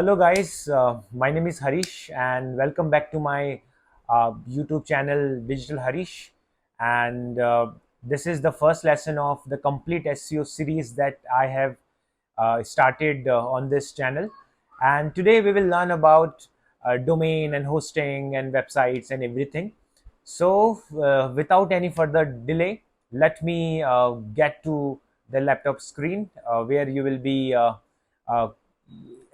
Hello guys, my name is Harish and welcome back to my YouTube channel Digital Harish, and this is the first lesson of the complete SEO series that I have started on this channel. And today we will learn about domain and hosting and websites and everything. So without any further delay, let me get to the laptop screen where you will be uh,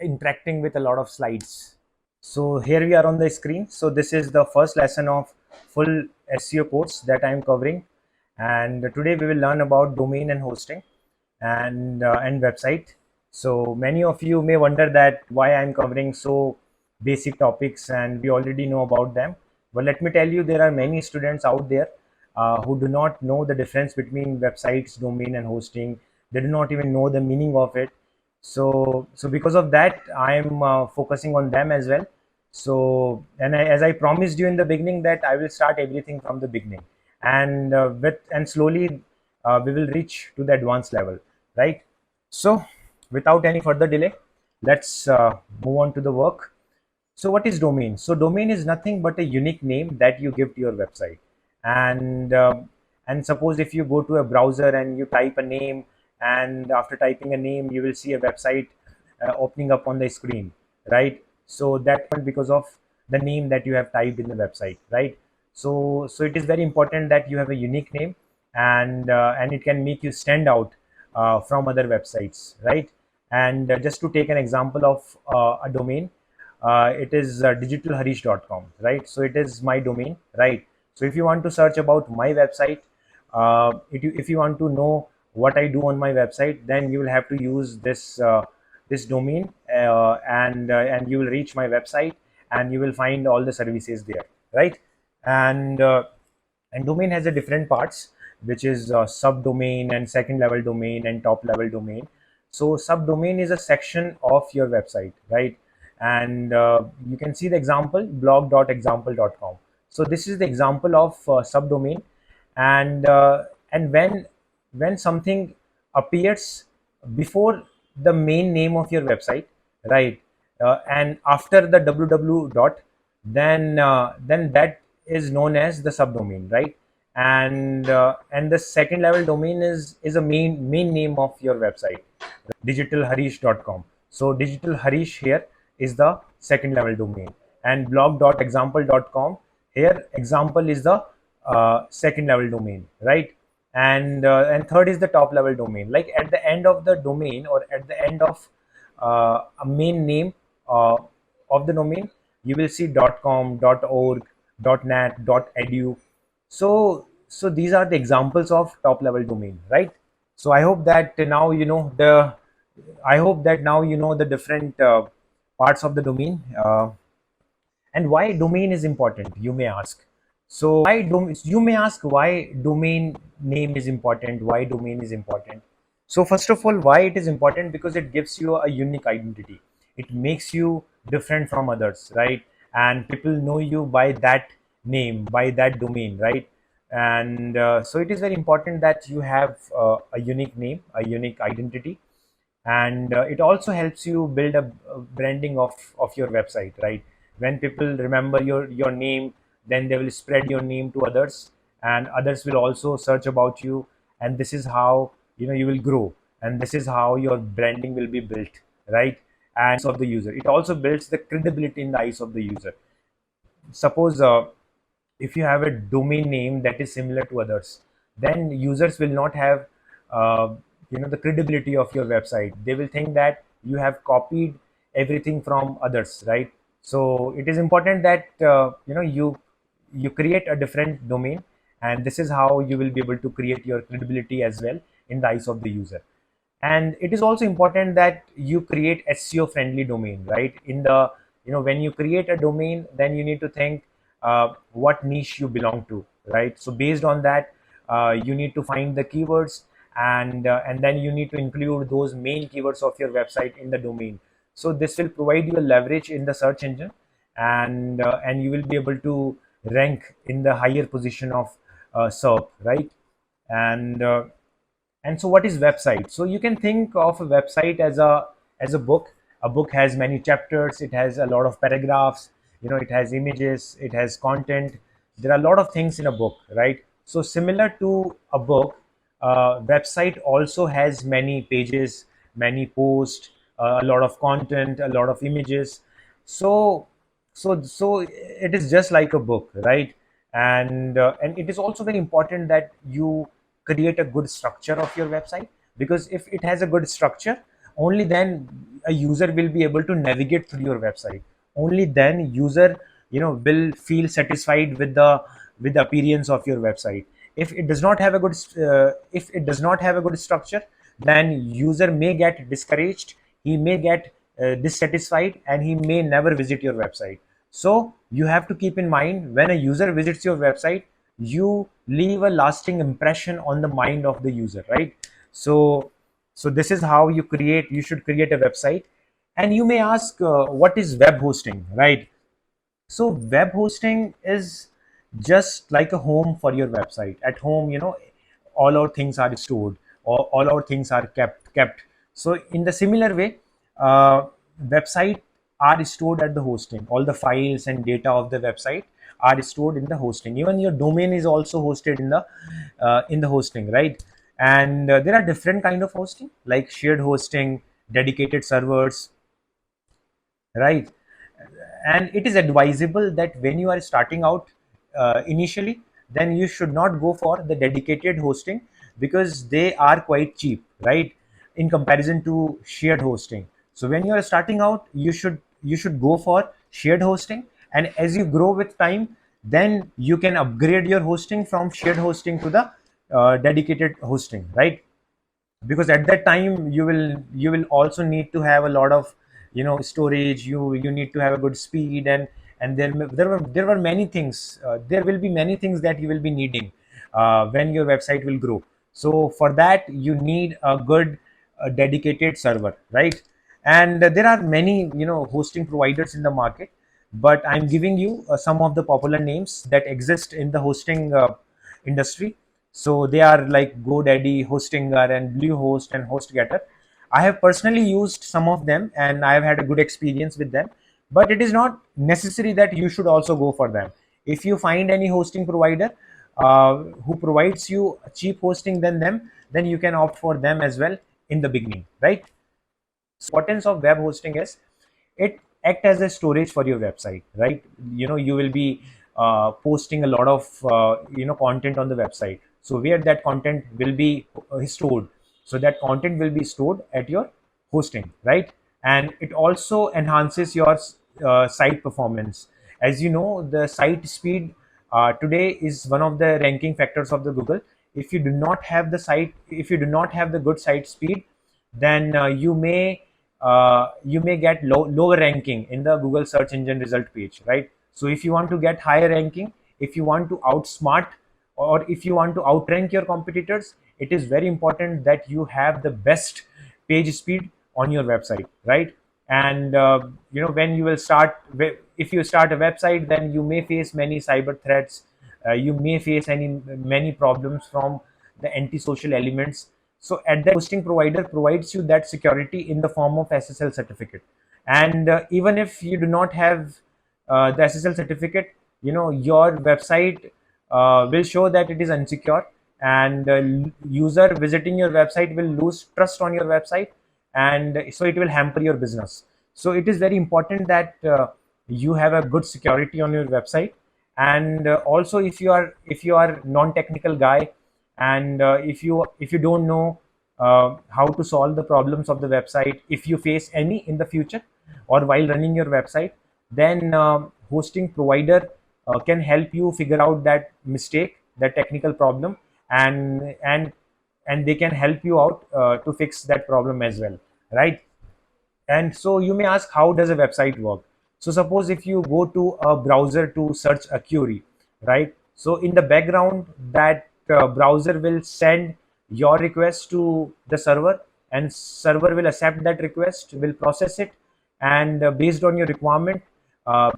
interacting with a lot of slides. So here we are on the screen. So this is the first lesson of full SEO course that I am covering, and today we will learn about domain and hosting and website. So many of you may wonder that why I am covering so basic topics and we already know about them. But let me tell you, there are many students out there who do not know the difference between websites, domain, and hosting. They do not even know the meaning of it. So because of that, I'm focusing on them as well. So as I promised you in the beginning that I will start everything from the beginning, and slowly we will reach to the advanced level, right? So without any further delay, let's move on to the work. So what is domain? So domain is nothing but a unique name that you give to your website. And suppose if you go to a browser and you type a name, and after typing a name, you will see a website opening up on the screen, right? So that because of the name that you have typed in the website, right? So it is very important that you have a unique name, and it can make you stand out from other websites, right? And just to take an example of a domain, it is digitalharish.com, right? So it is my domain, right? So if you want to search about my website, if you want to know what I do on my website, then you will have to use this domain, and you will reach my website and you will find all the services there, right? And uh, and domain has a different parts, which is subdomain and second level domain and top level domain. So subdomain is a section of your website, right? And you can see the example blog.example.com. So this is the example of subdomain. And when something appears before the main name of your website, right, and after the www dot, then that is known as the subdomain, right? And the second level domain is a main name of your website, digitalharish.com. So digital harish here is the second level domain, and blog.example.com, here example is the second level domain, right? And third is the top level domain. Like at the end of the domain, or at the end of a main name uh, of the domain, you will see .com, .org, .net, .edu. So these are the examples of top level domain, right? So I hope that now you know the different parts of the domain. And why domain is important, you may ask. So you may ask why domain name is important, why domain is important. So first of all, why it is important? Because it gives you a unique identity. It makes you different from others, right? And people know you by that name, by that domain, right? And so it is very important that you have a unique name, a unique identity. And it also helps you build a branding of your website, right? When people remember your name, then they will spread your name to others, and others will also search about you. And this is how you will grow, and this is how your branding will be built, right? And of the user, it also builds the credibility in the eyes of the user. Suppose if you have a domain name that is similar to others, then users will not have uh, the credibility of your website. They will think that you have copied everything from others, right? So it is important that you create a different domain, and this is how you will be able to create your credibility as well in the eyes of the user. And it is also important that you create SEO friendly domain, right? When you create a domain, then you need to think what niche you belong to, right? So based on that, you need to find the keywords, and then you need to include those main keywords of your website in the domain. So this will provide you a leverage in the search engine, and you will be able to rank in the higher position of SERP, right? And uh, and so what is website? So you can think of a website as a book, A book has many chapters, it has a lot of paragraphs, it has images, it has content. There are a lot of things in a book, right? So similar to a book, website also has many pages, many posts, a lot of content, a lot of images. So so so it is just like a book, right? And it is also very important that you create a good structure of your website, because if it has a good structure, only then a user will be able to navigate through your website. Only then user will feel satisfied with the appearance of your website. If it does not have a good structure, then user may get discouraged, he may get dissatisfied, and he may never visit your website. So you have to keep in mind, when a user visits your website, you leave a lasting impression on the mind of the user, right? So this is how you should create a website. And you may ask, what is web hosting, right? So web hosting is just like a home for your website. At home, all our things are stored, or all our things are kept. So in the similar way, website are stored at the hosting. All the files and data of the website are stored in the hosting. Even your domain is also hosted in the hosting, right? And there are different kind of hosting, like shared hosting, dedicated servers, right? And it is advisable that when you are starting out initially, then you should not go for the dedicated hosting, because they are quite cheap, right, in comparison to shared hosting. So when you are starting out, you should go for shared hosting, and as you grow with time, then you can upgrade your hosting from shared hosting to the dedicated hosting, right? Because at that time you will also need to have a lot of storage. You need to have a good speed, and there were many things, there will be many things that you will be needing when your website will grow. So for that, you need a good dedicated server, right? And there are many hosting providers in the market, but I'm giving you some of the popular names that exist in the hosting industry. So they are like GoDaddy, Hostinger, and Bluehost, and HostGator. I have personally used some of them, and I have had a good experience with them. But it is not necessary that you should also go for them. If you find any hosting provider who provides you cheap hosting than them, then you can opt for them as well in the beginning, right? Importance of web hosting is, it act as a storage for your website, right? You will be posting a lot of content on the website. So where that content will be stored, so that content will be stored at your hosting, right? And it also enhances your site performance. As you know, the site speed today is one of the ranking factors of the Google. If you do not have the good site speed, then you may get lower ranking in the Google search engine result page, right? So if you want to get higher ranking, if you want to outsmart, or if you want to outrank your competitors, it is very important that you have the best page speed on your website, right? And when you will start, if you start a website, then you may face many cyber threats. You may face many problems from the antisocial elements. So at that, hosting provider provides you that security in the form of SSL certificate. And even if you do not have the SSL certificate, your website will show that it is unsecure, and user visiting your website will lose trust on your website, and so it will hamper your business. So it is very important that you have a good security on your website. And also, if you are non-technical guy, and if you don't know how to solve the problems of the website, if you face any in the future or while running your website, then hosting provider can help you figure out that mistake, that technical problem, and they can help you out to fix that problem as well, right? And so you may ask, how does a website work? So suppose if you go to a browser to search a query, right? So in the background, that browser will send your request to the server, and server will accept that request, will process it, and based on your requirement, uh,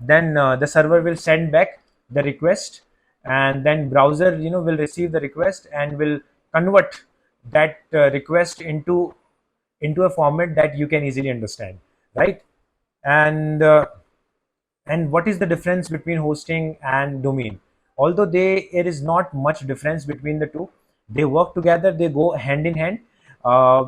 then the server will send back the request, and then browser will receive the request and will convert that request into a format that you can easily understand. right? And what is the difference between hosting and domain? Although there is not much difference between the two, they work together, they go hand in hand.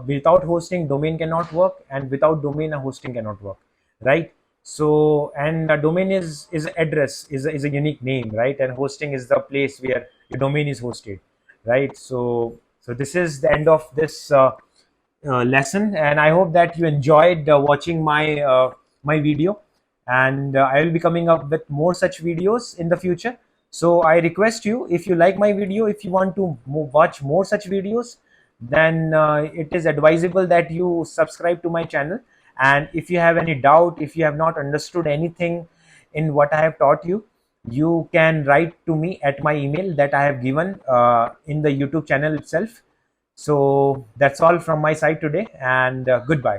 Without hosting, domain cannot work, and without domain, a hosting cannot work, right? So, and a domain is address, is a unique name, right? And hosting is the place where your domain is hosted, right? So this is the end of this lesson, and I hope that you enjoyed watching my video. And I will be coming up with more such videos in the future. So I request you, if you like my video, if you want to watch more such videos, then it is advisable that you subscribe to my channel. And if you have any doubt, if you have not understood anything in what I have taught you, you can write to me at my email that I have given in the YouTube channel itself. So that's all from my side today, and goodbye.